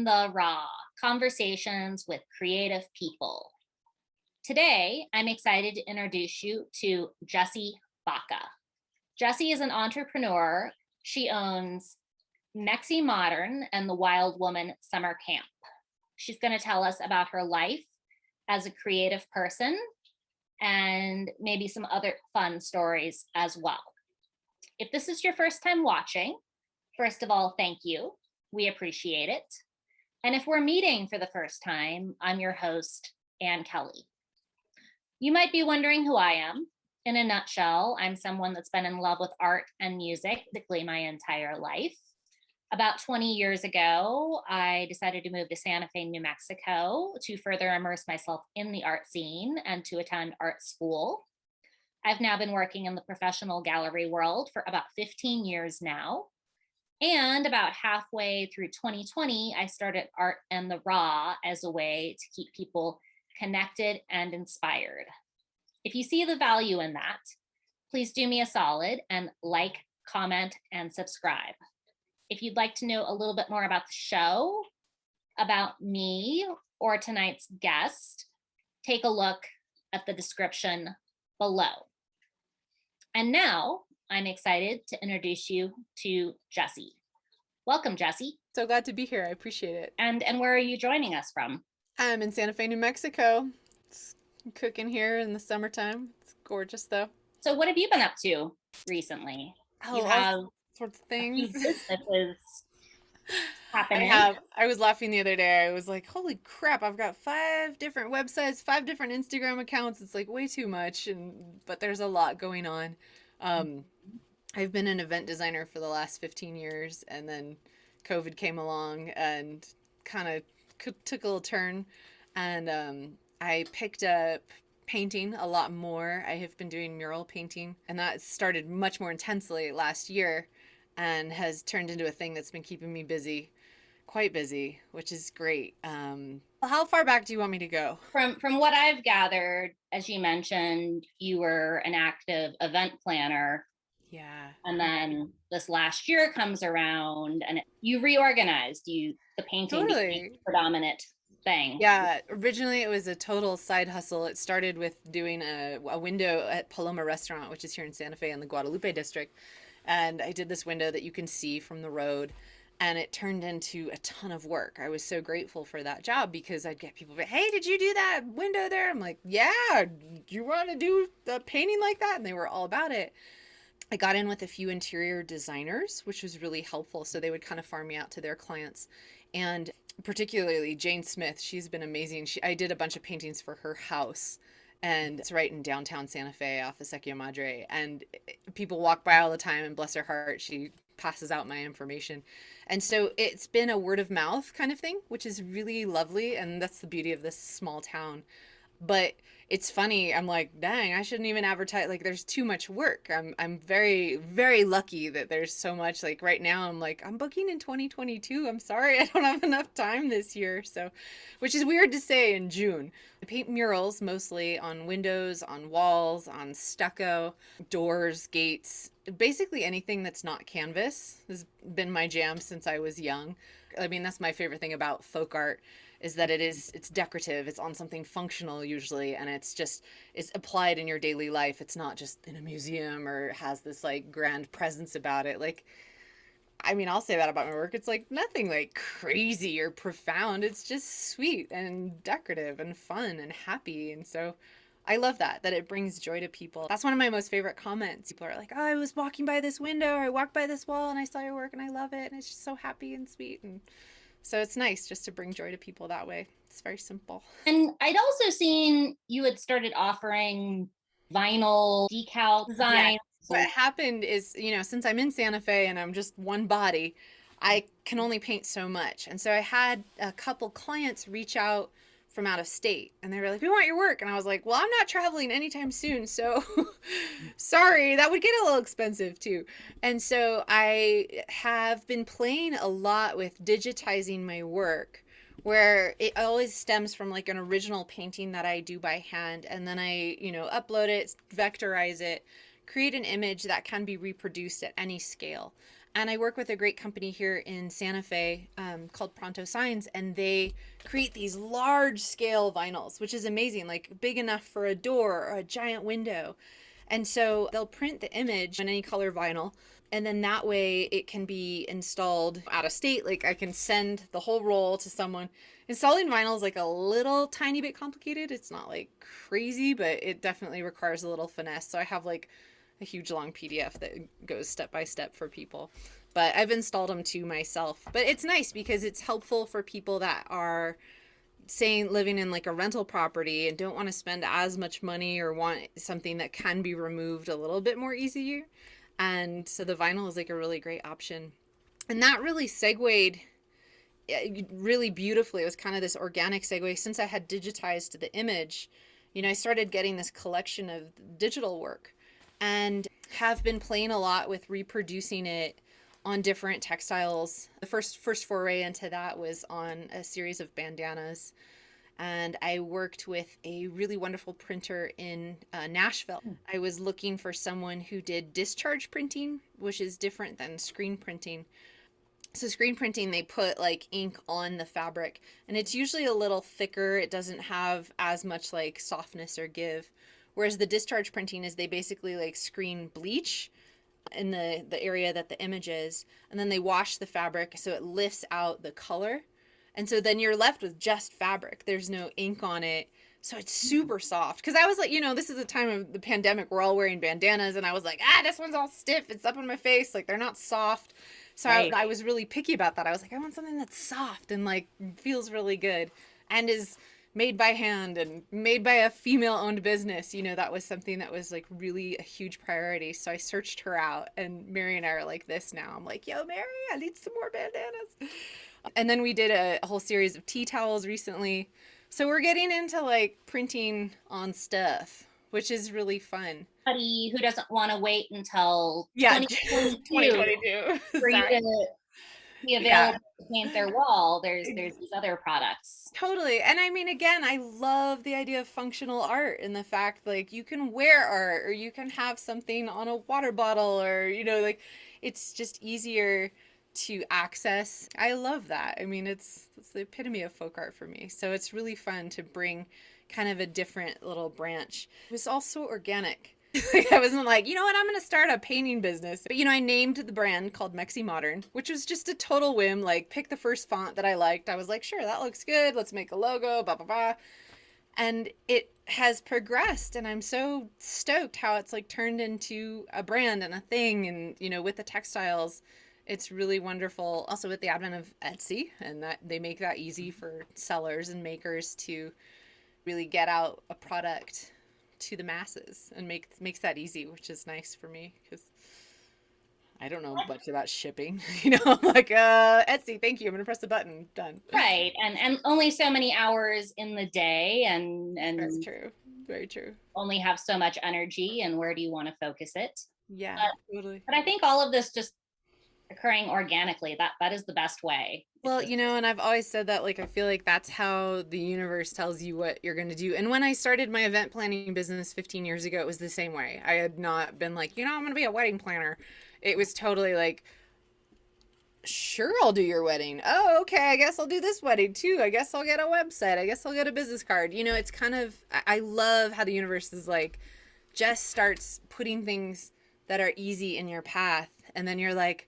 the Raw Conversations with Creative People. Today, I'm excited to introduce you to Jessie Baca. Jessie is an entrepreneur. She owns Mexi Modern and the Wild Woman Summer Camp. She's going to tell us about her life as a creative person and maybe some other fun stories as well. If this is your first time watching, first of all, thank you. We appreciate it. And if we're meeting for the first time, I'm your host, Ann Kelly. You might be wondering who I am. In a nutshell, I'm someone that's been in love with art and music basically my entire life. About 20 years ago, I decided to move to Santa Fe, New Mexico to further immerse myself in the art scene and to attend art school. I've now been working in the professional gallery world for about 15 years now. And about halfway through 2020, I started Art and the Raw as a way to keep people connected and inspired. If you see the value in that, please do me a solid and like, comment, and subscribe. If you'd like to know a little bit more about the show, about me, or tonight's guest, take a look at the description below. And now I'm excited to introduce you to Jessie. Welcome, Jessie. So glad to be here. I appreciate it. And where are you joining us from? I'm in Santa Fe, New Mexico. It's cooking here in the summertime. It's gorgeous, though. So what have you been up to recently? You have All sorts of a few things. businesses happening. I was laughing the other day. I was like, holy crap, I've got 5 different websites, 5 different Instagram accounts. It's like way too much, but there's a lot going on. I've been an event designer for the last 15 years, and then COVID came along and kind of took a little turn, and I picked up painting a lot more. I have been doing mural painting, and that started much more intensely last year and has turned into a thing that's been keeping me busy, quite busy, which is great. How far back do you want me to go? From what I've gathered, as you mentioned, you were an active event planner. Yeah. And then this last year comes around and you reorganized. The painting became the predominant thing. Yeah, originally it was a total side hustle. It started with doing a window at Paloma Restaurant, which is here in Santa Fe in the Guadalupe district. And I did this window that you can see from the road, and it turned into a ton of work. I was so grateful for that job because I'd get people, hey, did you do that window there? I'm like, yeah, do you want to do the painting like that? And they were all about it. I got in with a few interior designers, which was really helpful. So they would kind of farm me out to their clients. And particularly Jane Smith, she's been amazing. I did a bunch of paintings for her house, and it's right in downtown Santa Fe off of Secchio Madre. And people walk by all the time, and bless her heart, she passes out my information. And so it's been a word of mouth kind of thing, which is really lovely. And that's the beauty of this small town. But it's funny. I'm like, dang, I shouldn't even advertise. Like, there's too much work. I'm very, very lucky that there's so much. Like right now, I'm like, I'm booking in 2022. I'm sorry, I don't have enough time this year. So, which is weird to say in June. I paint murals mostly on windows, on walls, on stucco, doors, gates, basically anything that's not canvas has been my jam since I was young. I mean, that's my favorite thing about folk art, is that it's decorative, it's on something functional usually, and it's applied in your daily life. It's not just in a museum or has this like grand presence about it. Like, I mean, I'll say that about my work. It's like nothing like crazy or profound. It's just sweet and decorative and fun and happy. And so I love that it brings joy to people. That's one of my most favorite comments. People are like, oh, I was walking by this window, or I walked by this wall and I saw your work and I love it, and it's just so happy and sweet. And so it's nice just to bring joy to people that way. It's very simple. And I'd also seen you had started offering vinyl decal design. Yeah. What happened is, since I'm in Santa Fe and I'm just one body, I can only paint so much. And so I had a couple clients reach out from out of state, and they were like, we want your work. And I was like, well, I'm not traveling anytime soon, so sorry, that would get a little expensive too. And so I have been playing a lot with digitizing my work, where it always stems from like an original painting that I do by hand, and then I upload it, vectorize it, create an image that can be reproduced at any scale. And I work with a great company here in Santa Fe called Pronto Signs, and they create these large scale vinyls, which is amazing, like big enough for a door or a giant window. And so they'll print the image on any color vinyl, and then that way it can be installed out of state. Like I can send the whole roll to someone. Installing vinyl is like a little tiny bit complicated. It's not like crazy, but it definitely requires a little finesse. So I have like a huge long PDF that goes step by step for people. But I've installed them too myself. But it's nice because it's helpful for people that are saying living in like a rental property and don't want to spend as much money or want something that can be removed a little bit more easier. And so the vinyl is like a really great option. And that really segued really beautifully. It was kind of this organic segue. Since I had digitized the image, I started getting this collection of digital work and have been playing a lot with reproducing it on different textiles. The first foray into that was on a series of bandanas. And I worked with a really wonderful printer in Nashville. I was looking for someone who did discharge printing, which is different than screen printing. So screen printing, they put like ink on the fabric, and it's usually a little thicker. It doesn't have as much like softness or give. Whereas the discharge printing is they basically like screen bleach in the area that the image is, and then they wash the fabric so it lifts out the color. And so then you're left with just fabric. There's no ink on it. So it's super soft. Because I was like, this is the time of the pandemic. We're all wearing bandanas. And I was like, this one's all stiff. It's up on my face. Like, they're not soft. So right. I was really picky about that. I was like, I want something that's soft and like feels really good and is made by hand and made by a female-owned business. That was something that was like really a huge priority. So I searched her out, and Mary and I are like this now. I'm like, yo, Mary, I need some more bandanas. And then we did a whole series of tea towels recently. So we're getting into like printing on stuff, which is really fun. Somebody who doesn't want to wait until 2022 for you to be available to paint their wall, there's these other products. Totally. And I mean, again, I love the idea of functional art and the fact like you can wear art or you can have something on a water bottle or, like it's just easier to access. I love that. I mean, it's the epitome of folk art for me. So it's really fun to bring kind of a different little branch. It was also organic. I wasn't like, I'm going to start a painting business. But, I named the brand called Mexi Modern, which was just a total whim. Like, pick the first font that I liked. I was like, sure, that looks good. Let's make a logo, blah, blah, blah. And it has progressed. And I'm so stoked how it's like turned into a brand and a thing. And, with the textiles, it's really wonderful. Also with the advent of Etsy, and that they make that easy for sellers and makers to really get out a product to the masses and makes that easy, which is nice for me because I don't know much about shipping. I'm like, Etsy, thank you. I'm gonna press the button. Done. Right, and only so many hours in the day, and that's true. Very true. Only have so much energy, and where do you want to focus it? Yeah, totally. But I think all of this just occurring organically, that is the best way. Well, and I've always said that, like, I feel like that's how the universe tells you what you're going to do. And when I started my event planning business 15 years ago, it was the same way. I had not been like, I'm going to be a wedding planner. It was totally like, sure, I'll do your wedding. Oh, okay, I guess I'll do this wedding too. I guess I'll get a website. I guess I'll get a business card. It's kind of, I love how the universe is like, just starts putting things that are easy in your path. And then you're like,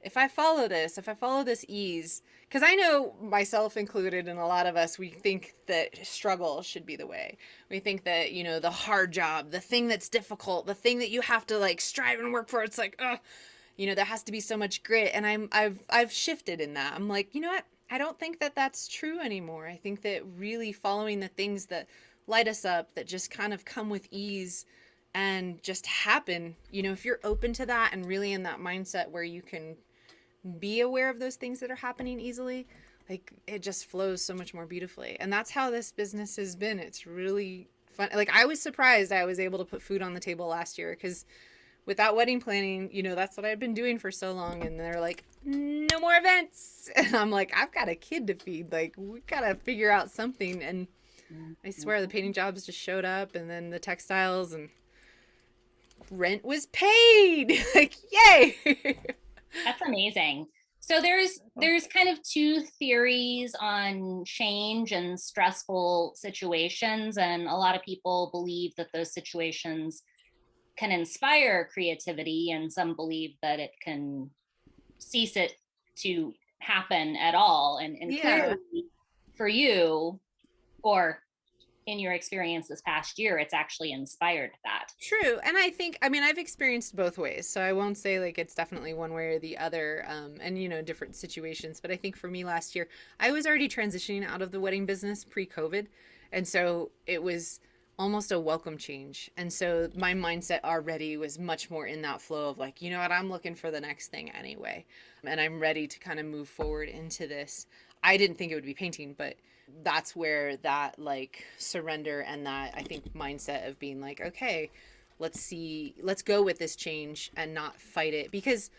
if I follow this ease, because I know myself included and a lot of us, we think that struggle should be the way. We think that, the hard job, the thing that's difficult, the thing that you have to like strive and work for, it's like, there has to be so much grit. And I've shifted in that. I'm like, you know what? I don't think that that's true anymore. I think that really following the things that light us up, that just kind of come with ease and just happen, if you're open to that and really in that mindset where you can be aware of those things that are happening easily, like it just flows so much more beautifully. And that's how this business has been. It's really fun. Like I was surprised I was able to put food on the table last year because without wedding planning, that's what I'd been doing for so long. And they're like, no more events. And I'm like, I've got a kid to feed. Like we gotta figure out something. And I swear the painting jobs just showed up, and then the textiles, and rent was paid. Like, yay. That's amazing. So there's kind of two theories on change and stressful situations, and a lot of people believe that those situations can inspire creativity, and some believe that it can cease it to happen at all. And Yeah. clearly for you, or in your experience this past year, it's actually inspired that. True. And I think, I mean, I've experienced both ways. So I won't say like it's definitely one way or the other, and, different situations. But I think for me last year, I was already transitioning out of the wedding business pre COVID. And so it was almost a welcome change. And so my mindset already was much more in that flow of like, you know what, I'm looking for the next thing anyway. And I'm ready to kind of move forward into this. I didn't think it would be painting, but that's where that like surrender and that I think mindset of being like, okay, let's go with this change and not fight it. Because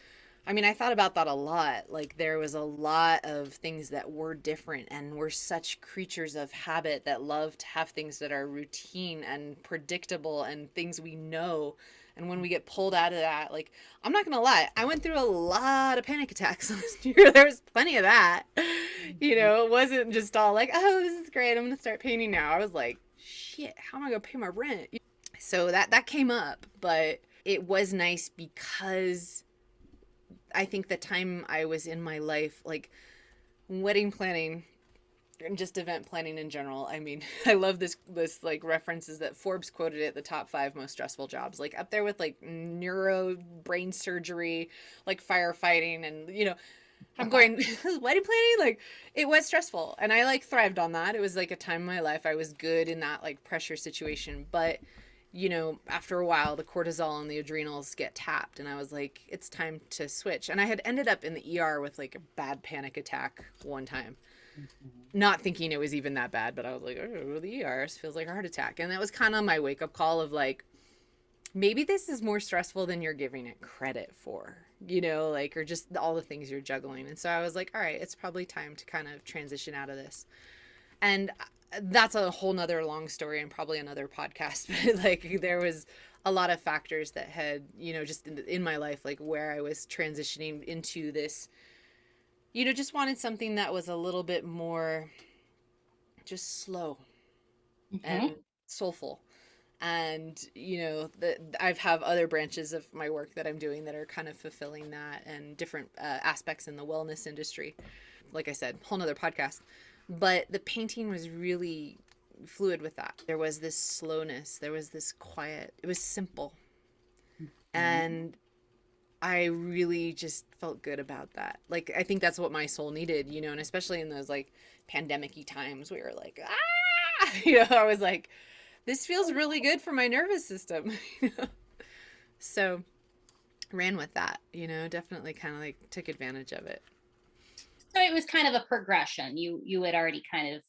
I mean, I thought about that a lot. Like there was a lot of things that were different, and we're such creatures of habit that love to have things that are routine and predictable and things we know. And when we get pulled out of that, like, I'm not gonna lie, I went through a lot of panic attacks last year. There was plenty of that. It wasn't just all like, oh, this is great, I'm gonna start painting now. I was like, shit, how am I gonna pay my rent? So that came up, but it was nice because I think the time I was in my life, like wedding planning and just event planning in general. I mean, I love this like references that Forbes quoted it the top 5 most stressful jobs, like up there with like neuro brain surgery, like firefighting, and I'm going wedding planning, like it was stressful, and I like thrived on that. It was like a time in my life I was good in that like pressure situation, but after a while, the cortisol and the adrenals get tapped, and I was like, it's time to switch. And I had ended up in the ER with like a bad panic attack one time, not thinking it was even that bad, but I was like, oh, the ER feels like a heart attack. And that was kind of my wake up call of like, maybe this is more stressful than you're giving it credit for, like, or just all the things you're juggling. And so I was like, all right, it's probably time to kind of transition out of this. And that's a whole nother long story and probably another podcast. But like there was a lot of factors that had just in my life, like where I was transitioning into this, just wanted something that was a little bit more just slow Mm-hmm. and soulful. And I've have other branches of my work that I'm doing that are kind of fulfilling that, and different aspects in the wellness industry. Like I said, whole nother podcast. But the painting was really fluid with that. There was this slowness, there was this quiet, it was simple. And I really just felt good about that. Like I think that's what my soul needed, and especially in those like pandemic-y times, we were like, ah, I was like, this feels really good for my nervous system. So ran with that, definitely kind of like took advantage of it. So it was kind of a progression. You had already kind of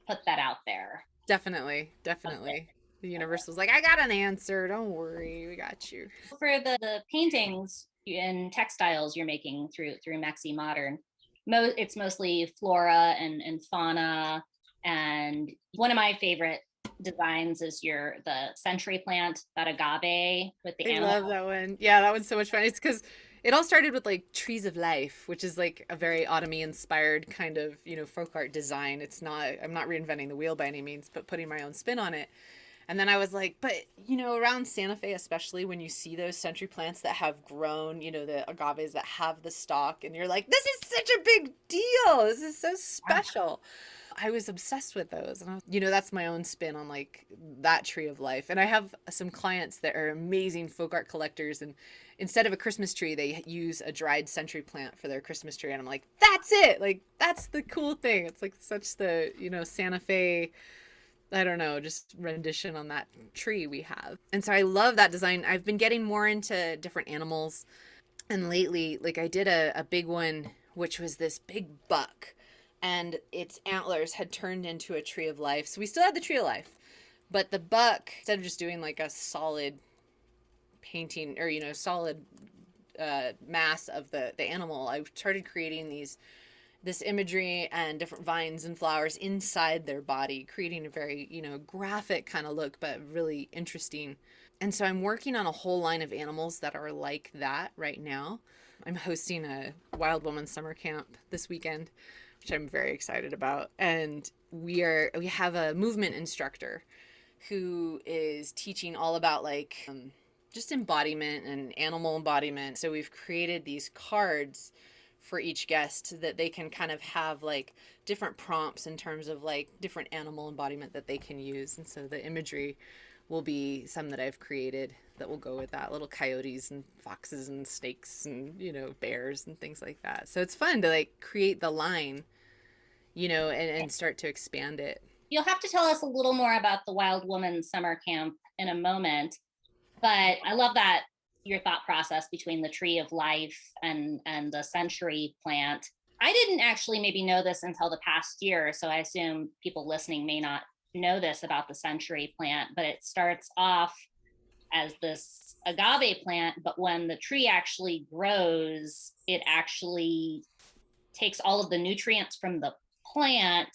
put that out there. Definitely, Okay. definitely. The universe was like, I got an answer. Don't worry, we got you. For the paintings and textiles you're making through Maxi Modern, it's mostly flora and fauna. And one of my favorite designs is the century plant, that agave with the I animal. love that one. Yeah, that one's so much fun. It's because it all started with like trees of life, which is like a very Otomi inspired kind of, folk art design. I'm not reinventing the wheel by any means, but putting my own spin on it. And then I was like, but around Santa Fe, especially when you see those century plants that have grown, the agaves that have the stalk, and you're like, this is such a big deal. This is so special. I was obsessed with those. And that's my own spin on like that tree of life. And I have some clients that are amazing folk art collectors. And instead of a Christmas tree, they use a dried century plant for their Christmas tree. And I'm like, that's it. Like, that's the cool thing. It's like such the, Santa Fe, I don't know, just rendition on that tree we have. And so I love that design. I've been getting more into different animals. And lately, like I did a big one, which was this big buck, and its antlers had turned into a tree of life. So we still had the tree of life, but the buck, instead of just doing like a solid painting or, solid mass of the animal, I started creating this imagery and different vines and flowers inside their body, creating a very, graphic kind of look, but really interesting. And so I'm working on a whole line of animals that are like that right now. I'm hosting a Wild Woman summer camp this weekend, which I'm very excited about. And we have a movement instructor who is teaching all about like just embodiment and animal embodiment. So we've created these cards for each guest that they can kind of have like different prompts in terms of like different animal embodiment that they can use. And so the imagery will be some that I've created that will go with that, little coyotes and foxes and snakes and, you know, bears and things like that. So it's fun to like create the line, you know, and start to expand it. You'll have to tell us a little more about the Wild Woman Summer Camp in a moment, but I love that your thought process between the tree of life and the century plant. I didn't actually maybe know this until the past year, so I assume people listening may not know this about the century plant, but it starts off as this agave plant, but when the tree actually grows, it actually takes all of the nutrients from the plant.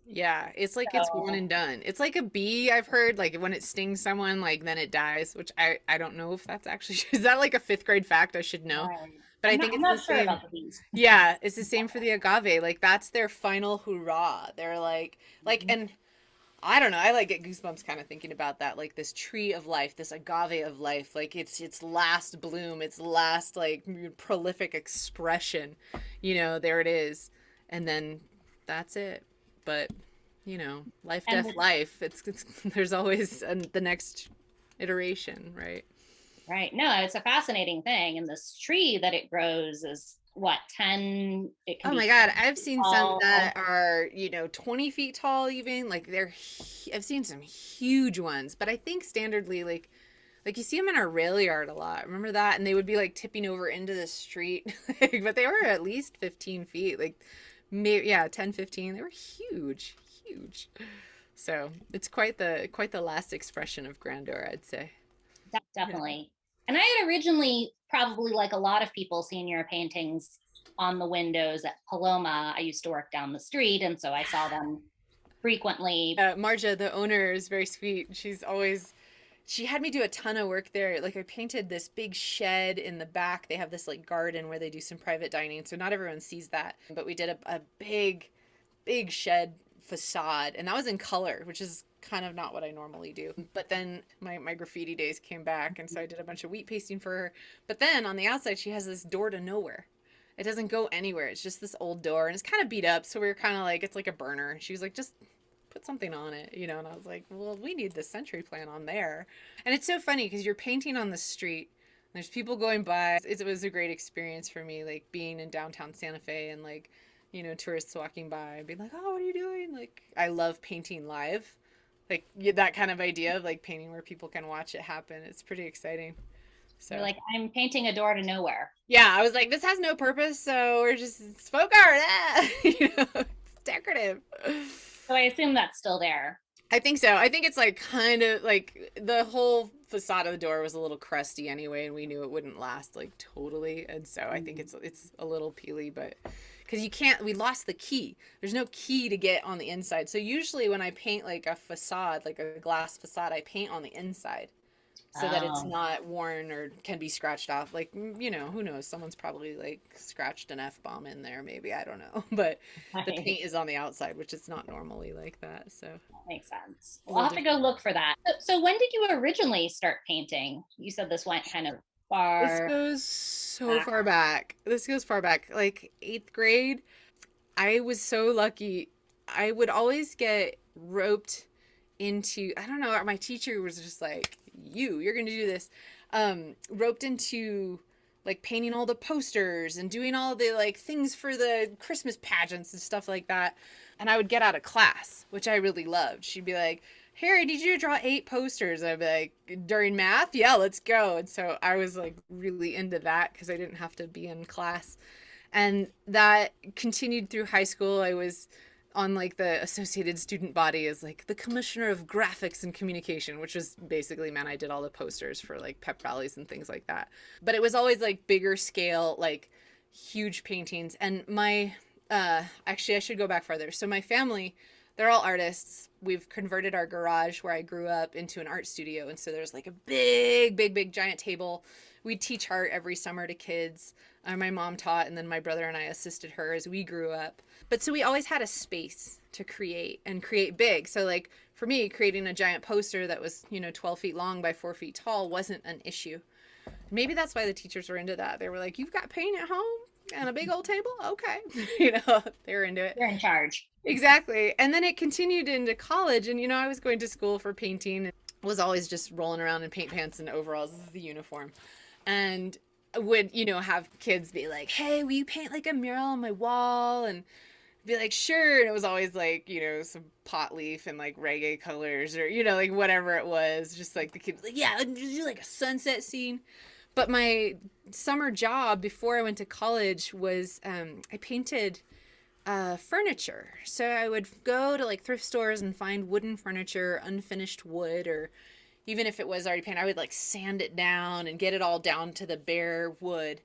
Yeah, it's like it's one So, and done. It's like a bee, I've heard, like when it stings someone, like then it dies, which I don't know if that's actually is that like a fifth grade fact I should know. right. But I think I'm it's the not sure same. about the bees. Yeah, it's the same for the agave. Like that's their final hurrah. They're like Mhm. and I don't know, I like get goosebumps kind of thinking about that, like this tree of life, this agave of life, like its last bloom, its last like prolific expression. You know, there it is. And then that's it. But you know, life, And death, life. It's there's always the next iteration, right? right, no, it's a fascinating thing. And this tree that it grows is what, 10, it can Oh be my God, I've seen some that tall. are, you know, 20 feet tall even. Like I've seen some huge ones, but I think standardly like you see them in our rail yard a lot. Remember that? And they would be like tipping over into the street. But they were at least 15 feet. Like maybe yeah, 10, 15. They were huge, huge. So, it's quite the last expression of grandeur, I'd say. Yeah. Definitely. And I had originally, probably like a lot of people, seen your paintings on the windows at Paloma. I used to work down the street, and so I saw them frequently. Marja, the owner, is very sweet. She had me do a ton of work there. Like I painted this big shed in the back. They have this like garden where they do some private dining, so not everyone sees that. But we did a big shed facade, and that was in color, which is kind of not what I normally do. But then my graffiti days came back, and so I did a bunch of wheat pasting for her. But then on the outside, she has this door to nowhere. It doesn't go anywhere. It's just this old door, and it's kind of beat up. So we were kind of like, it's like a burner. She was like, just put something on it, you know? And I was like, well, we need the century plant on there. And it's so funny because you're painting on the street. There's people going by. It was a great experience for me, like being in downtown Santa Fe and like, you know, tourists walking by and being like, oh, what are you doing? Like, I love painting live. Like that kind of idea of like painting where people can watch it happen. It's pretty exciting. You're So like, I'm painting a door to nowhere. yeah, I was like, this has no purpose, so we're just it's folk art. You know, it's decorative. So I assume that's still there. I think so. I think it's like kind of like the whole facade of the door was a little crusty anyway, and we knew it wouldn't last like totally, and so I think Mm. it's a little peely, but because you can't, we lost the key. There's no key to get on the inside. So usually when I paint like a facade, like a glass facade, I paint on the inside so that it's Oh, not worn or can be scratched off. Like, you know, who knows? Someone's probably like scratched an F bomb in there, maybe. I don't know. But the right. paint is on the outside, which is not normally like that. So That makes sense. a Well, I'll little have to go different. look for that. So when did you originally start painting? You said this went kind of This far goes so back. far back. This goes far back, like eighth grade. I was so lucky. I would always get roped into, I don't know, my teacher was just like, you're going to do this. Roped into like painting all the posters and doing all the like things for the Christmas pageants and stuff like that. And I would get out of class, which I really loved. She'd be like, Harry, I need you to draw 8 posters. I'd be like, during math? Yeah, let's go. And so I was like really into that because I didn't have to be in class. And that continued through high school. I was on like the associated student body as like the commissioner of graphics and communication, which was basically meant I did all the posters for like pep rallies and things like that. But it was always like bigger scale, like huge paintings. And my actually I should go back farther. So my family, they're all artists. We've converted our garage where I grew up into an art studio, and so there's like a big giant table. We teach art every summer to kids. My mom taught, and then my brother and I assisted her as we grew up. But so we always had a space to create and create big. So, like, for me, creating a giant poster that was, 12 feet long by 4 feet tall wasn't an issue. Maybe that's why the teachers were into that. They were like, you've got paint at home and a big old table? Okay. They were into it. You're in charge. Exactly. And then it continued into college. And, I was going to school for painting and was always just rolling around in paint pants and overalls as the uniform. And would, have kids be like, hey, will you paint like a mural on my wall? And be like, sure. And it was always like, some pot leaf and like reggae colors or, like whatever it was. Just like the kids, like, yeah, do like a sunset scene. But my summer job before I went to college was I painted furniture. So I would go to like thrift stores and find wooden furniture, unfinished wood, or even if it was already painted, I would like sand it down and get it all down to the bare wood.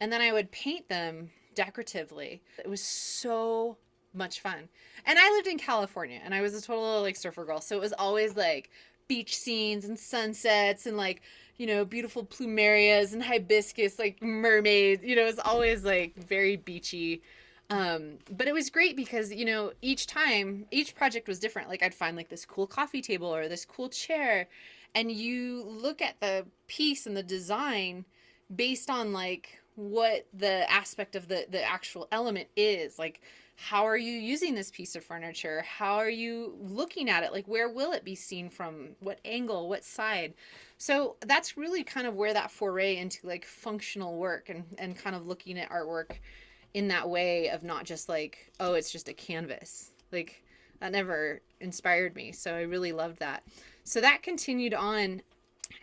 And then I would paint them decoratively. It was so much fun. And I lived in California and I was a total like surfer girl. So it was always like beach scenes and sunsets and like, beautiful plumerias and hibiscus, like mermaids, it was always like very beachy. But it was great because, each time, each project was different. Like I'd find like this cool coffee table or this cool chair, and you look at the piece and the design based on like what the aspect of the actual element is. Like, how are you using this piece of furniture? How are you looking at it? Like, where will it be seen from? What angle? What side? So that's really kind of where that foray into like functional work and kind of looking at artwork in that way of not just like, oh, it's just a canvas. Like, that never inspired me. So I really loved that. So that continued on.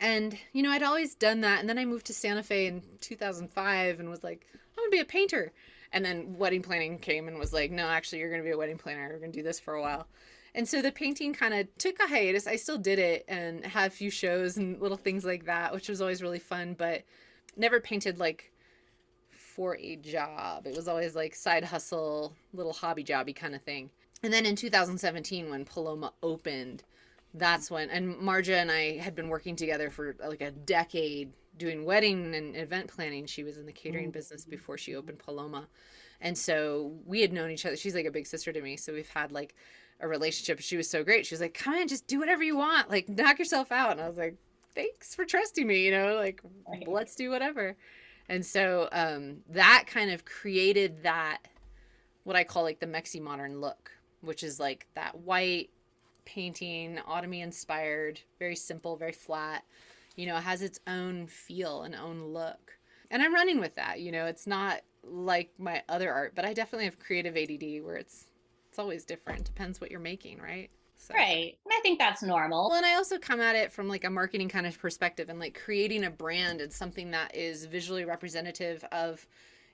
And, I'd always done that. And then I moved to Santa Fe in 2005 and was like, I'm going to be a painter. And then wedding planning came and was like, no, actually, you're going to be a wedding planner. We're going to do this for a while. And so the painting kind of took a hiatus. I still did it and had a few shows and little things like that, which was always really fun, but never painted like for a job. It was always like side hustle, little hobby jobby kind of thing. And then in 2017, when Paloma opened, that's when, and Marja and I had been working together for like a decade doing wedding and event planning. She was in the catering business before she opened Paloma. And so we had known each other. She's like a big sister to me. So we've had like a relationship. She was so great. She was like, come on, just do whatever you want. Like, knock yourself out. And I was like, thanks for trusting me, like, let's do whatever. And so that kind of created that, what I call like the Mexi modern look, which is like that white painting, Otomi inspired, very simple, very flat, it has its own feel and own look. And I'm running with that, it's not like my other art, but I definitely have creative ADD where it's always different. Depends what you're making, right? So. Right. And I think that's normal. Well, and I also come at it from like a marketing kind of perspective and like creating a brand and something that is visually representative of,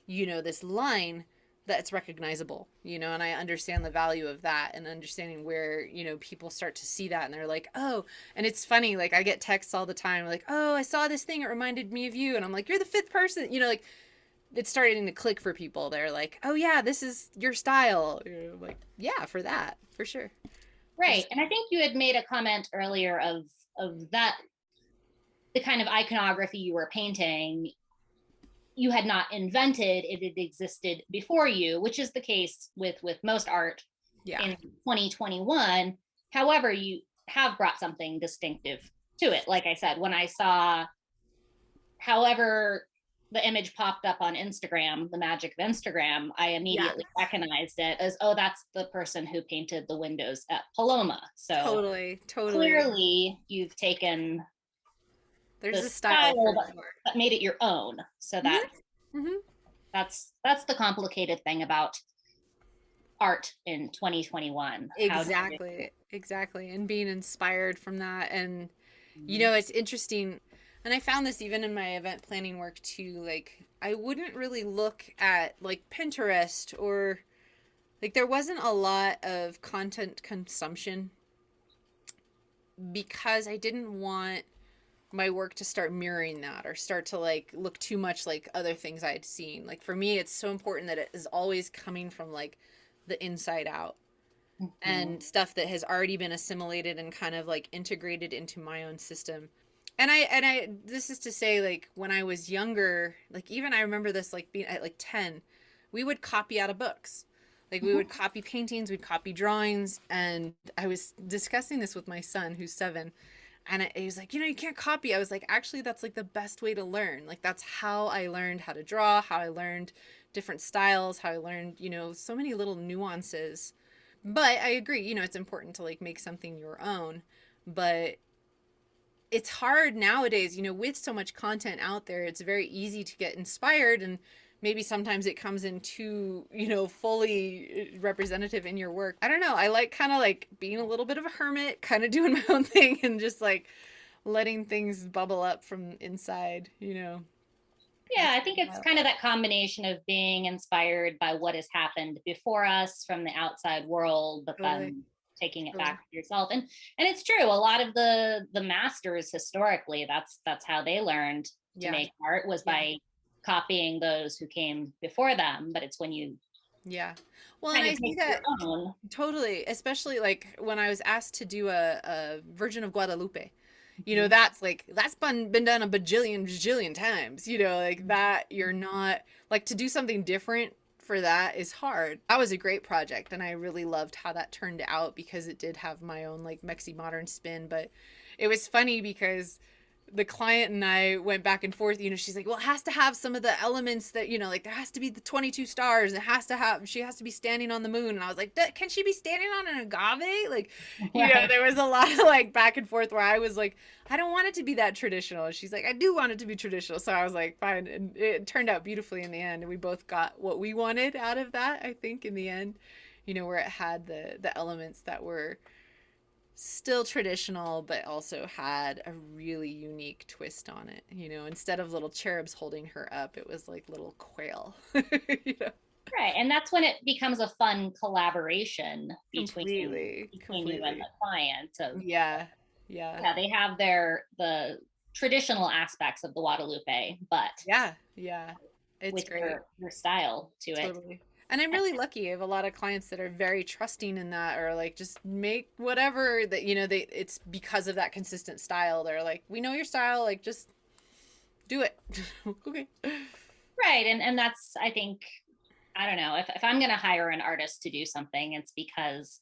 this line that's recognizable, and I understand the value of that and understanding where, people start to see that and they're like, oh, and it's funny, like I get texts all the time like, oh, I saw this thing, it reminded me of you. And I'm like, you're the fifth person, like it's starting to click for people. They're like, oh yeah, this is your style. Like, yeah, for that, for sure. Right. And I think you had made a comment earlier of that, the kind of iconography you were painting, you had not invented, it had existed before you, which is the case with most art in 2021. However, you have brought something distinctive to it. Like I said, when I saw, however, the image popped up on Instagram, the magic of Instagram, I immediately recognized it as, oh, that's the person who painted the windows at Paloma. So totally clearly you've taken there's a style that made it your own. So that's the complicated thing about art in 2021. Exactly. And being inspired from that. And it's interesting, and I found this even in my event planning work too, like I wouldn't really look at like Pinterest or like there wasn't a lot of content consumption because I didn't want my work to start mirroring that or start to like look too much like other things I'd seen. Like for me, it's so important that it is always coming from like the inside out and stuff that has already been assimilated and kind of like integrated into my own system. And I this is to say, like, when I was younger, like, even I remember this, like, being at like 10, we would copy out of books. Like, we would copy paintings, we'd copy drawings, and I was discussing this with my son who's 7, and he was like, you can't copy. I was like, actually, that's like the best way to learn. Like, that's how I learned how to draw, how I learned different styles, how I learned, so many little nuances. But I agree, it's important to like make something your own. But it's hard nowadays, with so much content out there. It's very easy to get inspired, and maybe sometimes it comes in too, fully representative in your work. I don't know. I like kind of like being a little bit of a hermit, kind of doing my own thing and just like letting things bubble up from inside. Yeah, That's I think it's kind of that combination of being inspired by what has happened before us from the outside world, but totally, then taking it totally. back to yourself. And it's true. A lot of the masters historically, that's how they learned to Yeah, make art, was yeah, by copying those who came before them. But it's when you yeah. Well, and kind I of see make your that own. totally, especially like when I was asked to do a Virgin of Guadalupe. Mhm. That's been done a bajillion times. Like that. You're not like, to do something different for that is hard. That was a great project, and I really loved how that turned out because it did have my own like Mexi modern spin. But it was funny because the client and I went back and forth. She's like, well, it has to have some of the elements that, like there has to be the 22 stars. She has to be standing on the moon. And I was like, can she be standing on an agave? Like, Right. there was a lot of like back and forth where I was like, I don't want it to be that traditional. And she's like, I do want it to be traditional. So I was like, fine. And it turned out beautifully in the end. And we both got what we wanted out of that, I think, in the end, where it had the elements that were still traditional, but also had a really unique twist on it. Instead of little cherubs holding her up, it was like little quail. you know, Right. And that's when it becomes a fun collaboration completely, between you and the completely. client of, Yeah, yeah, yeah, they have the traditional aspects of the Guadalupe, but yeah, yeah. It's with great. your style to it. Totally. And I'm really lucky. I have a lot of clients that are very trusting in that, or like just make whatever that, it's because of that consistent style. They're like, we know your style, like just do it. Okay. Right. And that's, I think, I don't know, if I'm going to hire an artist to do something, it's because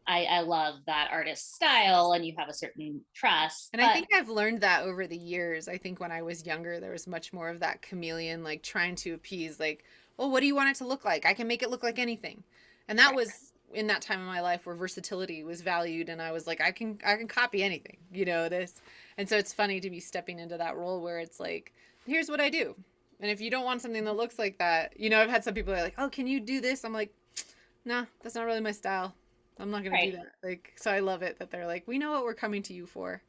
I love that artist's style and you have a certain trust. And I But think I've learned that over the years. I think when I was younger, there was much more of that chameleon, like trying to appease, like, oh, what do you want it to look like? I can make it look like anything. And that was in that time of my life where versatility was valued, and I was like, I can copy anything, this. And so it's funny to be stepping into that role where it's like, here's what I do. And if you don't want something that looks like that, I've had some people that are like, oh, can you do this? I'm like, nah, that's not really my style. I'm not gonna do right, that. Like, so I love it that they're like, we know what we're coming to you for.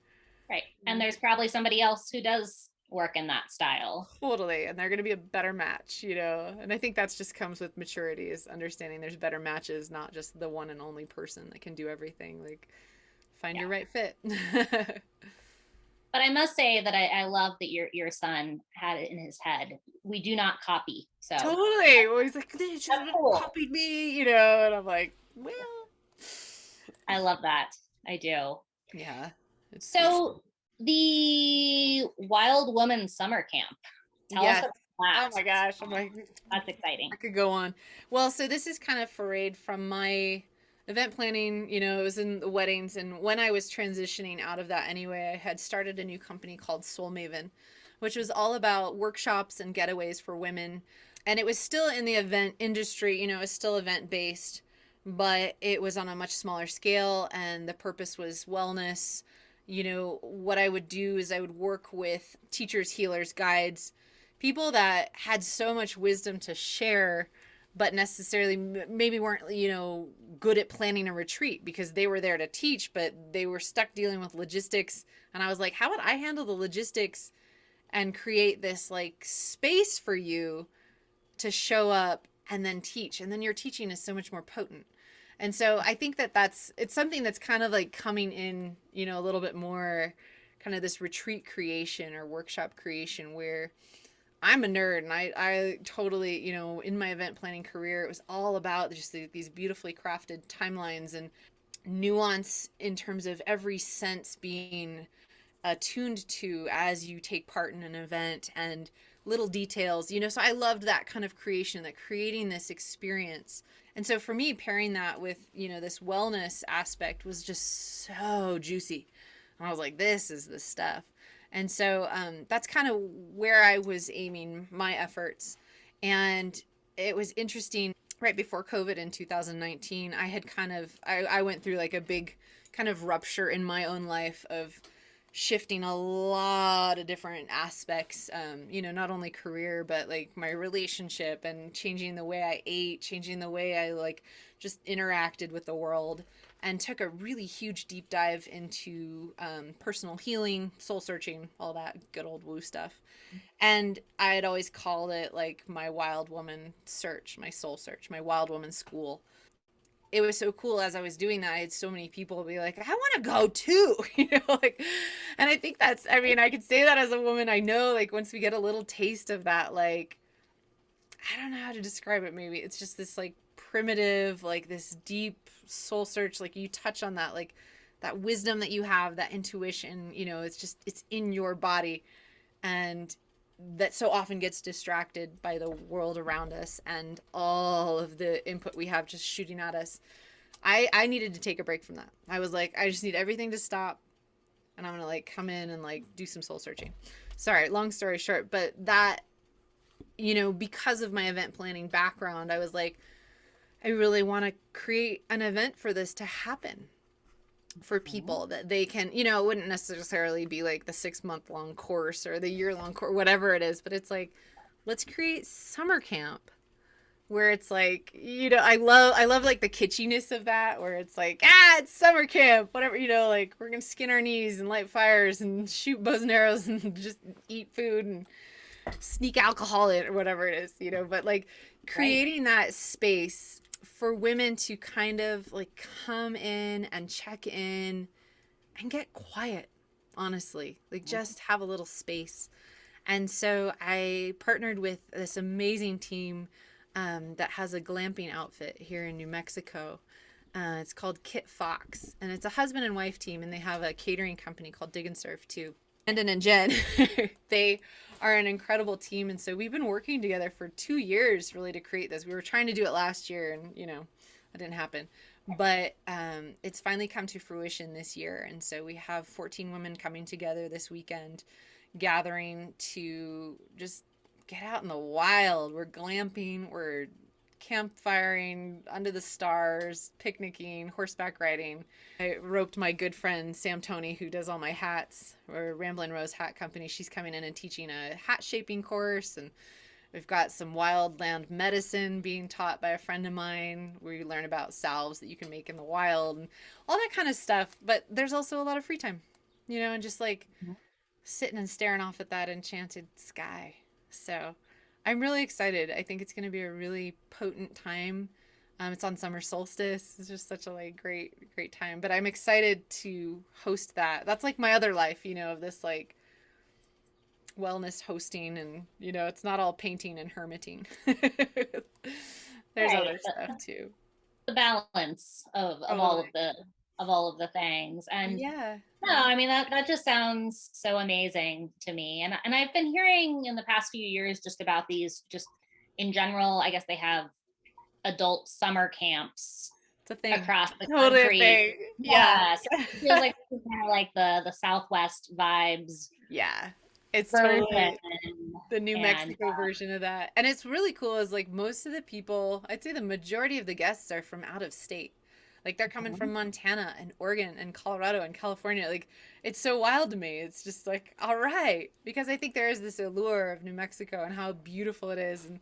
right. And there's probably somebody else who does work in that style. Totally. And they're going to be a better match. And I think that's just comes with maturity, is understanding there's better matches, not just the one and only person that can do everything. Like, find Yeah. your right fit. But I must say that I love that your son had it in his head. We do not copy. So Totally. Well, he's like, they should that's have cool. copied me. And I'm like, well, I love that. I do. yeah, it's So the Wild Woman Summer Camp. Tell us yes. about Oh that. my gosh. I'm like, That's exciting. I could go on. Well, so this is kind of forayed from my event planning. It was in the weddings. And when I was transitioning out of that anyway, I had started a new company called Soul Maven, which was all about workshops and getaways for women. And it was still in the event industry, it was still event based, but it was on a much smaller scale. And the purpose was wellness. What I would do is I would work with teachers, healers, guides, people that had so much wisdom to share, but necessarily maybe weren't, good at planning a retreat because they were there to teach, but they were stuck dealing with logistics. And I was like, how would I handle the logistics and create this like space for you to show up and then teach? And then your teaching is so much more potent. And so I think it's something that's kind of like coming in, a little bit more, kind of this retreat creation or workshop creation where I'm a nerd, and I totally, in my event planning career, it was all about just these beautifully crafted timelines and nuance in terms of every sense being attuned to as you take part in an event, and little details, so I loved that kind of creation, that creating this experience. And so for me, pairing that with, this wellness aspect was just so juicy. And I was like, this is the stuff. And so that's kind of where I was aiming my efforts. And it was interesting, right before COVID in 2019, I went through like a big kind of rupture in my own life of shifting a lot of different aspects, not only career, but like my relationship, and changing the way I ate, changing the way I like just interacted with the world, and took a really huge deep dive into personal healing, soul searching, all that good old woo stuff. And I had always called it like my wild woman search, my soul search, my wild woman school. It was so cool as I was doing that. I had so many people be like, I want to go too, like, and I think I mean, I could say that as a woman. I know, like, once we get a little taste of that, like, I don't know how to describe it. Maybe it's just this like primitive, like this deep soul search. Like you touch on that, like that wisdom that you have, that intuition, it's in your body. And that so often gets distracted by the world around us and all of the input we have just shooting at us. I needed to take a break from that. I was like, I just need everything to stop, and I'm gonna like come in and like do some soul searching. Sorry, long story short, but that, because of my event planning background, I was like, I really want to create an event for this to happen for people, that they can, it wouldn't necessarily be like the 6-month long course or the year-long course, whatever it is, but it's like, let's create summer camp where it's like, I love like the kitschiness of that, where it's like, it's summer camp, whatever, like we're gonna skin our knees and light fires and shoot bows and arrows and just eat food and sneak alcohol in or whatever it is, but like creating that space for women to kind of like come in and check in and get quiet, honestly, like just have a little space. And so I partnered with this amazing team that has a glamping outfit here in New Mexico. It's called Kit Fox, and it's a husband and wife team, and they have a catering company called Dig and Surf too. Brandon and Jen, they are an incredible team. And so we've been working together for 2 years really to create this. We were trying to do it last year, and that didn't happen, but it's finally come to fruition this year. And so we have 14 women coming together this weekend, gathering to just get out in the wild. We're glamping, we're campfiring under the stars, picnicking, horseback riding. I roped my good friend Sam Tony, who does all my hats, or Ramblin' Rose Hat Company. She's coming in and teaching a hat shaping course, and we've got some wildland medicine being taught by a friend of mine, where you learn about salves that you can make in the wild and all that kind of stuff. But there's also a lot of free time, and just like sitting and staring off at that enchanted sky. So I'm really excited. I think it's going to be a really potent time. It's on summer solstice. It's just such a like great time. But I'm excited to host that. That's like my other life, of this like wellness hosting, and it's not all painting and hermiting. There's other stuff too. The balance of all of the things. And yeah. no, I mean that just sounds so amazing to me. And I've been hearing in the past few years just about these, just in general, I guess they have adult summer camps across the country. Yeah. So it feels like it's kind of like the Southwest vibes. Yeah. It's totally the New Mexico version of that. And it's really cool is like most of the people, I'd say the majority of the guests are from out of state. Like they're coming from Montana and Oregon and Colorado and California. Like it's so wild to me. It's just like, all right. Because I think there is this allure of New Mexico and how beautiful it is. And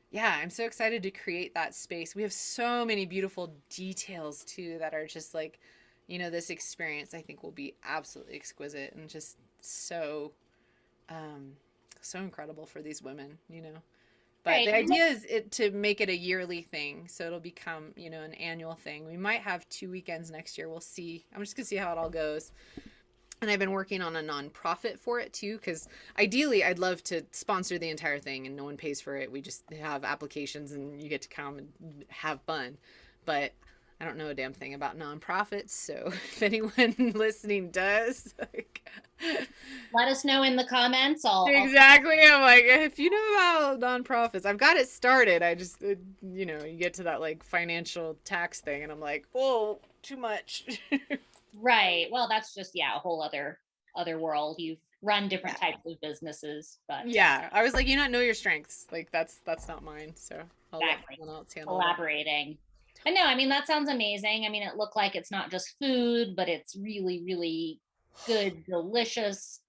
yeah, I'm so excited to create that space. We have so many beautiful details too that are just like, this experience I think will be absolutely exquisite and just so incredible for these women, But the idea is to make it a yearly thing, so it'll become, an annual thing. We might have 2 weekends next year. We'll see. I'm just gonna see how it all goes. And I've been working on a nonprofit for it too, because ideally I'd love to sponsor the entire thing and no one pays for it. We just have applications and you get to come and have fun. But I don't know a damn thing about nonprofits, so if anyone listening does, like, Let us know in the comments. I'll exactly. I'm like, if you know about nonprofits, I've got it started. I just, you get to that like financial tax thing, and I'm like, oh, too much. right. Well, that's just, yeah, a whole other world. You've run Yeah. different types of businesses, but Yeah, I was like, know your strengths. Like that's not mine, so I'll let exactly. someone else handle that. Collaborating. But no, I mean, that sounds amazing. I mean, it looked like it's not just food, but it's really, really good, delicious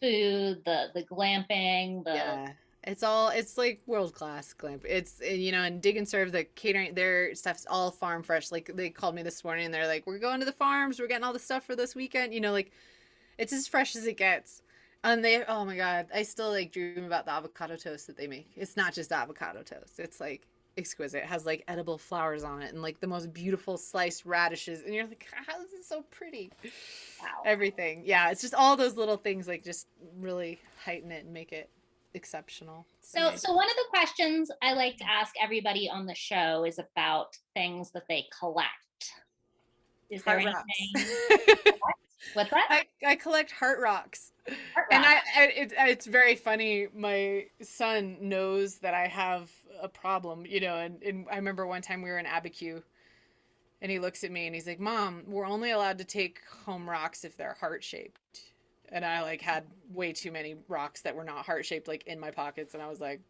food, the glamping, the Yeah. It's like world class glam. It's and Dig and Serve, the catering, their stuff's all farm fresh. Like they called me this morning and they're like, we're going to the farms, we're getting all the stuff for this weekend. Like it's as fresh as it gets. And they, oh my God, I still like dream about the avocado toast that they make. It's not just avocado toast. It's like exquisite. It has like edible flowers on it and like the most beautiful sliced radishes. And you're like, how is this so pretty? wow. Everything. Yeah, it's just all those little things like just really heighten it and make it exceptional. It's So amazing. one of the questions I like to ask everybody on the show is about things that they collect. Is there Heart rocks. anything? What's that? I collect heart rocks. Art And rock. it's very funny. My son knows that I have a problem, and I remember one time we were in Abiquiu and he looks at me and he's like, Mom, we're only allowed to take home rocks if they're heart shaped. And I like had way too many rocks that were not heart shaped like in my pockets, and I was like,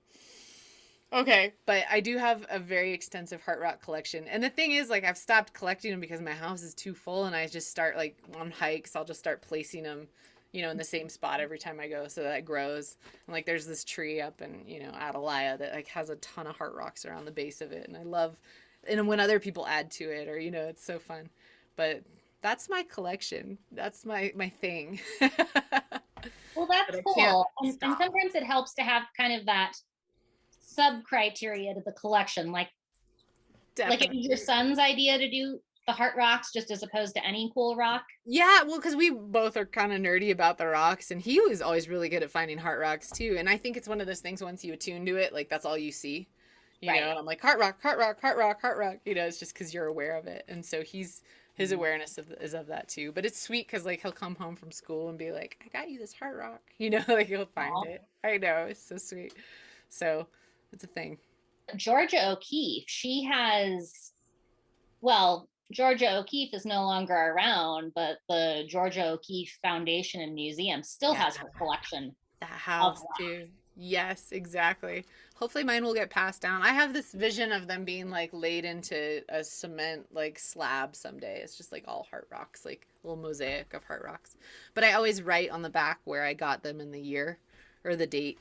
okay. But I do have a very extensive heart rock collection. And the thing is, like, I've stopped collecting them because my house is too full, and I just start, like, on hikes, I'll just start placing them, in the same spot every time I go so that it grows. And, like, there's this tree up in, Atalaya that, like, has a ton of heart rocks around the base of it. And I love, and when other people add to it, or, it's so fun. But that's my collection. That's my thing. Well, But that's I can't cool. And stop. sometimes it helps to have kind of that sub criteria to the collection. Like it was your Definitely. son's idea to do the heart rocks just as opposed to any cool rock. Yeah, well, because we both are kind of nerdy about the rocks, and he was always really good at finding heart rocks too. And I think it's one of those things once you attune to it, like that's all you see, Right. And I'm like heart rock, heart rock, heart rock, heart rock. It's just because you're aware of it, and so his awareness is of that too. But it's sweet because like he'll come home from school and be like, "I got you this heart rock," like he'll find Aw. it. I know it's so sweet. So it's a thing. Georgia O'Keeffe, she has, well, Georgia O'Keeffe is no longer around, but the Georgia O'Keeffe Foundation and Museum still Yeah. has her collection That of house rock. too. Yes, exactly. Hopefully mine will get passed down. I have this vision of them being like laid into a cement like slab someday. It's just like all heart rocks, like a little mosaic of heart rocks. But I always write on the back where I got them in the year or the date.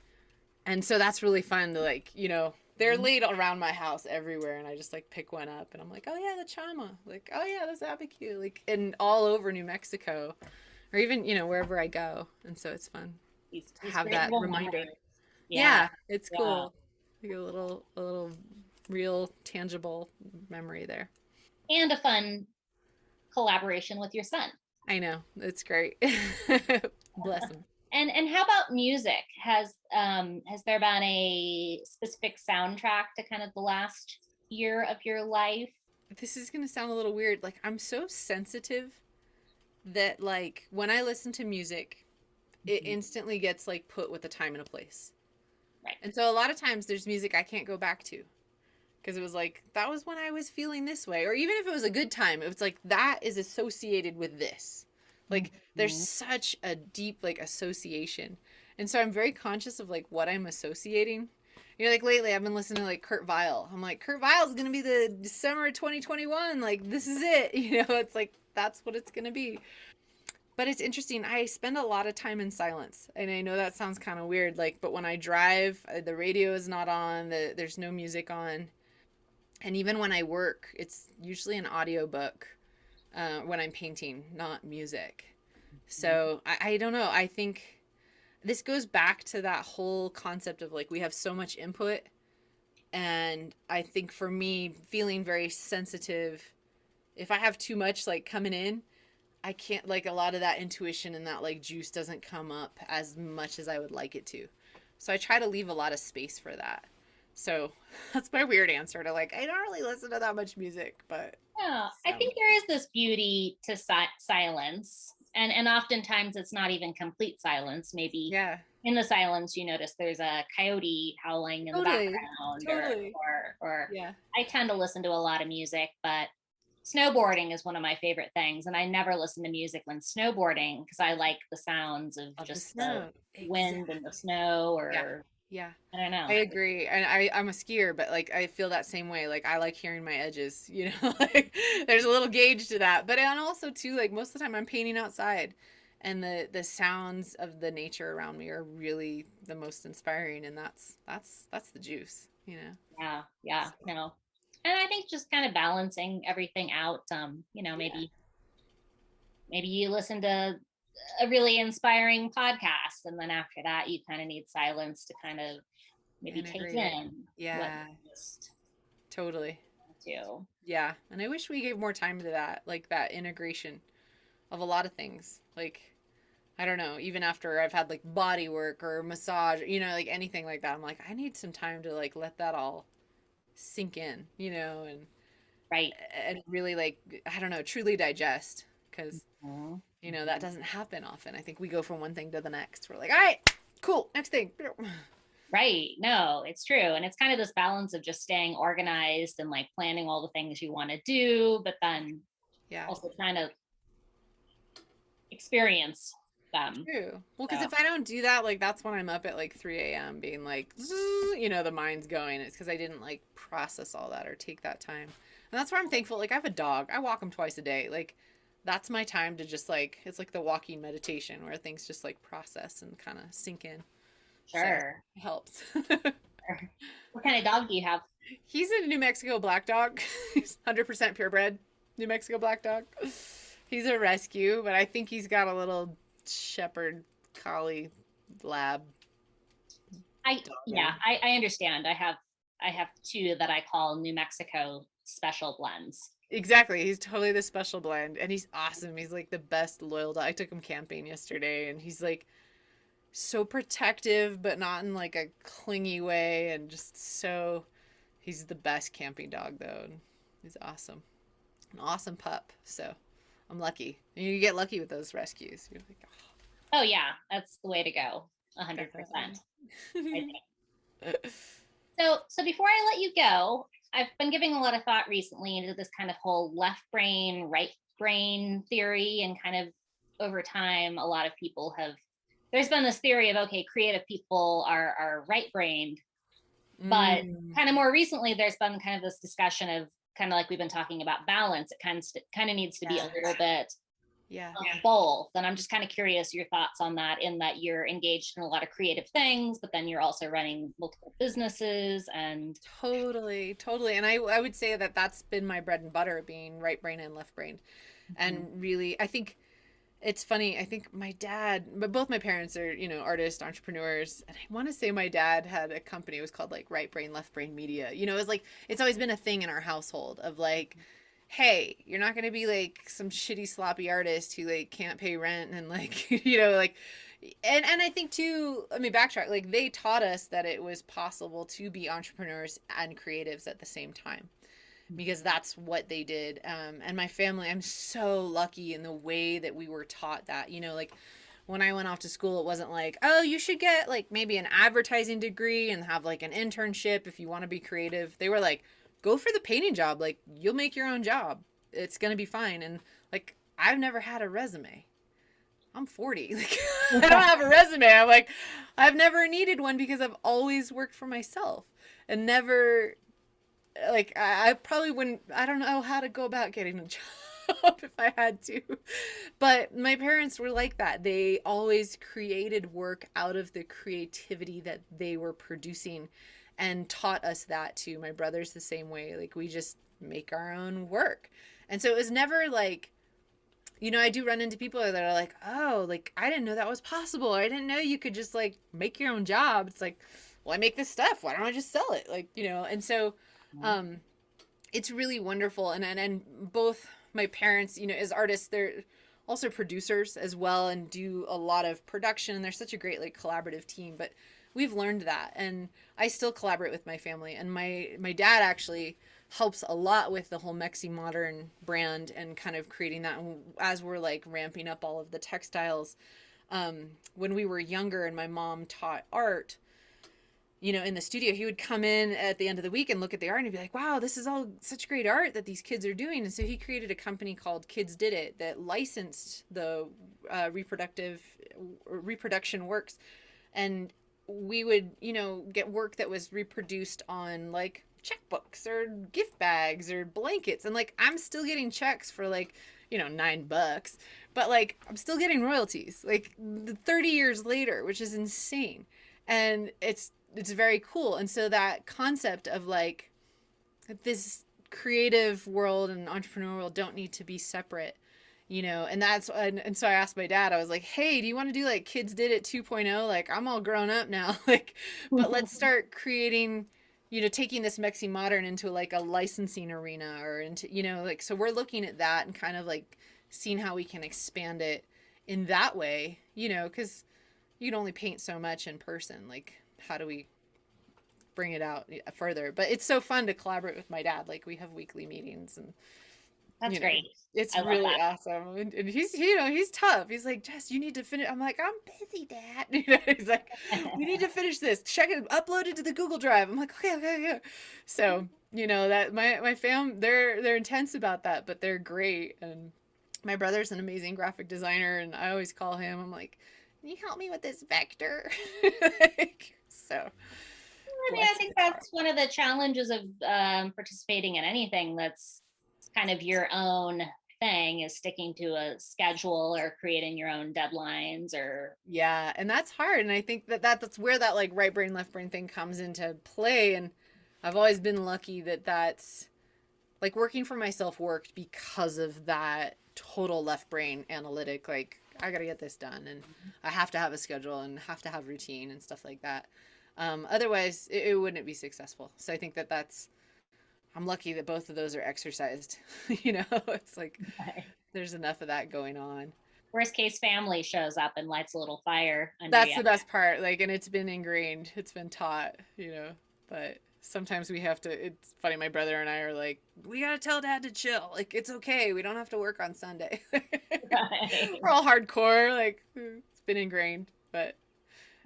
And so that's really fun to like, they're laid around my house everywhere and I just like pick one up and I'm like, "Oh yeah, the Chama." Like, "Oh yeah, that's Abiquiu." Like and all over New Mexico or even, wherever I go. And so it's fun to These have great that little reminder. memories. Yeah. Yeah, it's Yeah. cool. Like a little real tangible memory there. And a fun collaboration with your son. I know. It's great. Bless him. And how about music? Has there been a specific soundtrack to kind of the last year of your life? This is going to sound a little weird. Like I'm so sensitive that like when I listen to music, it Mhm. instantly gets like put with a time and a place. Right. And so a lot of times there's music I can't go back to because it was like that was when I was feeling this way or even if it was a good time, it was like that is associated with this. Like there's Mhm. such a deep like association. And so I'm very conscious of like what I'm associating. Like lately I've been listening to like Kurt Vile. I'm like Kurt Vile's going to be the December 2021, like this is it. It's like that's what it's going to be. But it's interesting. I spend a lot of time in silence. And I know that sounds kind of weird like but when I drive, the radio is not on, there's no music on. And even when I work, it's usually an audiobook when I'm painting, not music. So I don't know. I think this goes back to that whole concept of like we have so much input. And I think for me, feeling very sensitive, if I have too much like coming in, I can't like a lot of that intuition and that like juice doesn't come up as much as I would like it to. So I try to leave a lot of space for that. So that's my weird answer to like, I don't really listen to that much music, but Yeah, I some. think there is this beauty to silence, and oftentimes it's not even complete silence. Maybe Yeah, in the silence you notice there's a coyote howling in the totally, background, totally. or Yeah, I tend to listen to a lot of music, but snowboarding is one of my favorite things, and I never listen to music when snowboarding because I like the sounds of of the just the snow. wind Exactly. and the snow, Yeah, or yeah. I don't I know. agree. And I'm a skier, but like I feel that same way. Like I like hearing my edges, you know, like there's a little gauge to that. But and also too, like most of the time I'm painting outside and the sounds of the nature around me are really the most inspiring and that's the juice, you know. Yeah, yeah, So, no. And I think just kind of balancing everything out. yeah. Maybe you listen to a really inspiring podcast, and then after that you kind of need silence to kind of maybe take Integrate it. in what Yeah, you just totally. do. Yeah. And I wish we gave more time to that, like that integration of a lot of things. Like I don't know, even after I've had like body work or massage, you know, like anything like that, I'm like, I need some time to like let that all sink in, you know, Right. and really like I don't know, truly digest because Mhm. you know that doesn't happen often. I think we go from one thing to the next. We're like, all right, cool, next thing. Right. No, it's true. And it's kind of this balance of just staying organized and like planning all the things you want to do, but then Yeah, also trying to experience them. true. Well, because So, if I don't do that, like that's when I'm up at like 3 a.m. being like, "Zzz," you know, the mind's going. It's because I didn't like process all that or take that time. And that's where I'm thankful. Like I have a dog. I walk him twice a day. Like that's my time to just like it's like the walking meditation where things just like process and kind of sink in. So sure. it helps. Sure. What kind of dog do you have? He's a New Mexico black dog. He's 100% purebred New Mexico black dog. He's a rescue, but I think he's got a little shepherd collie lab dog in Yeah, him. I understand. I have two that I call New Mexico special blends. Exactly. He's totally the special blend and he's awesome. He's like the best loyal dog. I took him camping yesterday and he's like so protective but not in like a clingy way and just so he's the best camping dog though. And he's awesome. An awesome pup. So I'm lucky. You get lucky with those rescues. You're like, Oh yeah, that's the way to go. oh, 100%. I definitely. think. So before I let you go, I've been giving a lot of thought recently into this kind of whole left brain, right brain theory, and kind of over time, a lot of people have. There's been this theory of okay, creative people are right brained, but Mm, kind of more recently, there's been kind of this discussion of kind of like we've been talking about balance. It kind of needs to be a little yes. bit Yeah. both. And I'm just kind of curious your thoughts on that, in that you're engaged in a lot of creative things, but then you're also running multiple businesses and Totally, totally. And I would say that that's been my bread and butter being right brain and left brain. Mhm. And really, I think it's funny. I think my dad, but both my parents are, you know, artists, entrepreneurs. And I want to say my dad had a company. It was called like Right Brain, Left Brain Media. You know, it was like, it's always been a thing in our household of like, hey, you're not going to be like some shitty, sloppy artist who like can't pay rent and like, you know, like, and I think too, let me backtrack. Like they taught us that it was possible to be entrepreneurs and creatives at the same time because that's what they did. And my family, I'm so lucky in the way that we were taught that. You know, like when I went off to school, it wasn't like, oh, you should get like maybe an advertising degree and have like an internship if you want to be creative. They were like, go for the painting job. Like you'll make your own job. It's gonna be fine. And like I've never had a resume. I'm 40. Like I don't have a resume. I'm like I've never needed one because I've always worked for myself and never like I probably wouldn't I don't know how to go about getting a job if I had to. But my parents were like that. They always created work out of the creativity that they were producing and taught us that too. My brother's the same way. Like we just make our own work. And so it was never like you know, I do run into people that are like, "Oh, like I didn't know that was possible. I didn't know you could just like make your own job." It's like, "Well, I make this stuff. Why don't I just sell it?" Like, you know. And so um it's really wonderful and both my parents, you know, as artists, they're also producers as well and do a lot of production. They're such a great like collaborative team, but we've learned that, and I still collaborate with my family. And my dad actually helps a lot with the whole Mexi Modern brand and kind of creating that. And as we're like ramping up all of the textiles, when we were younger and my mom taught art, in the studio, he would come in at the end of the week and look at the art and he'd be like, wow, this is all such great art that these kids are doing. And so he created a company called Kids Did It that licensed the reproduction works. And we would, get work that was reproduced on like checkbooks or gift bags or blankets. And like, I'm still getting checks for like, $9, but like, I'm still getting royalties like 30 years later, which is insane. And it's very cool. And so that concept of like this creative world and entrepreneurial world don't need to be separate, and so I asked my dad, I was like, hey, do you want to do like Kids Did It 2.0? Like, I'm all grown up now, like, but let's start creating, taking this Mexi Modern into like a licensing arena or into, like, so we're looking at that and kind of like seeing how we can expand it in that way, because you can only paint so much in person. Like, how do we bring it out further? But it's so fun to collaborate with my dad. Like, we have weekly meetings, and That's great. it's I love really that. awesome. And he's tough. He's like, Jess, you need to finish. I'm like, I'm busy, Dad. He's like, we need to finish this. Check it, upload it to the Google Drive. I'm like, okay, okay, yeah. So that my fam, they're intense about that, but they're great. And my brother's an amazing graphic designer, and I always call him. I'm like, can you help me with this vector? So I mean, I bless think his heart. that's one of the challenges of participating in anything that's kind of your own thing, is sticking to a schedule or creating your own deadlines or. Yeah, and that's hard. And I think that's where that like right brain, left brain thing comes into play. And I've always been lucky that that's like working for myself worked because of that total left brain analytic. Like, I got to get this done, and I have to have a schedule and have to have routine and stuff like that. Otherwise, it wouldn't be successful. So I think I'm lucky that both of those are exercised. It's like there's enough of that going on. Worst case, family shows up and lights a little fire under That's you. the best part. Like, and it's been ingrained, it's been taught, but sometimes we have to. It's funny, my brother and I are like, we gotta tell Dad to chill. Like, it's okay, we don't have to work on Sunday. Right. We're all hardcore. Like, it's been ingrained, but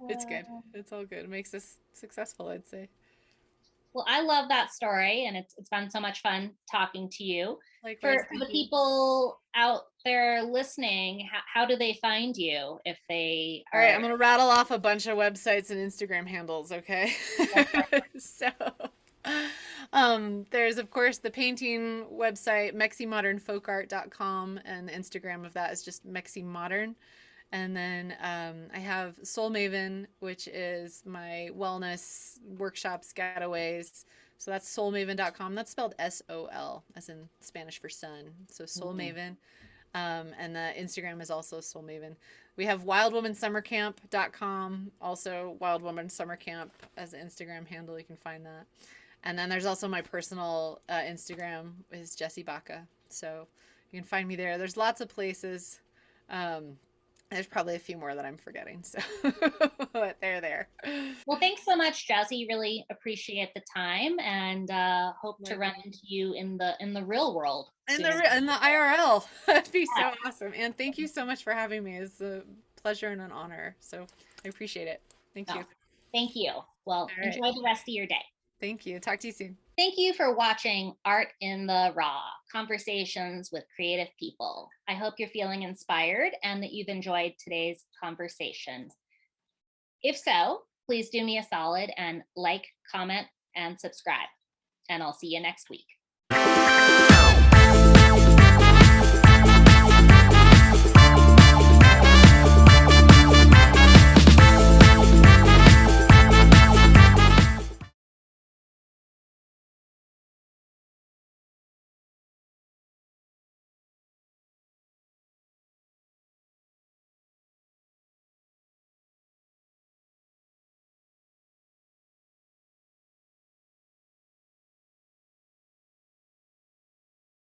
it's good. It's all good. It makes us successful, I'd say. Well, I love that story, and it's been so much fun talking to you. Likewise, For thank the you. people out there listening, how do they find you if they All right, are? I'm gonna rattle off a bunch of websites and Instagram handles, okay? So, there's of course the painting website meximodernfolkart.com, and the Instagram of that is just meximodern. And then I have Soul Maven, which is my wellness workshops, getaways. So that's soulmaven.com. That's spelled SOL, as in Spanish for sun. So Soul Mhm. Maven. And the Instagram is also Soul Maven. We have wildwomansummercamp.com, also Wild Woman Summer Camp as an Instagram handle. You can find that. And then there's also my personal Instagram is Jessie Baca. So you can find me there. There's lots of places. Um, there's probably a few more that I'm forgetting. So, but they're there. Well, thanks so much, Jesse. Really appreciate the time, and hope to run Likewise. into you in the real world And soon. the IRL. That'd be Yeah. so awesome. And thank you so much for having me. It's a pleasure and an honor. So I appreciate it. Thank No, you. thank you. Well, All right. enjoy the rest of your day. Thank you. Talk to you soon. Thank you for watching Art in the Raw, Conversations with Creative People. I hope you're feeling inspired and that you've enjoyed today's conversation. If so, please do me a solid and like, comment, and subscribe. And I'll see you next week.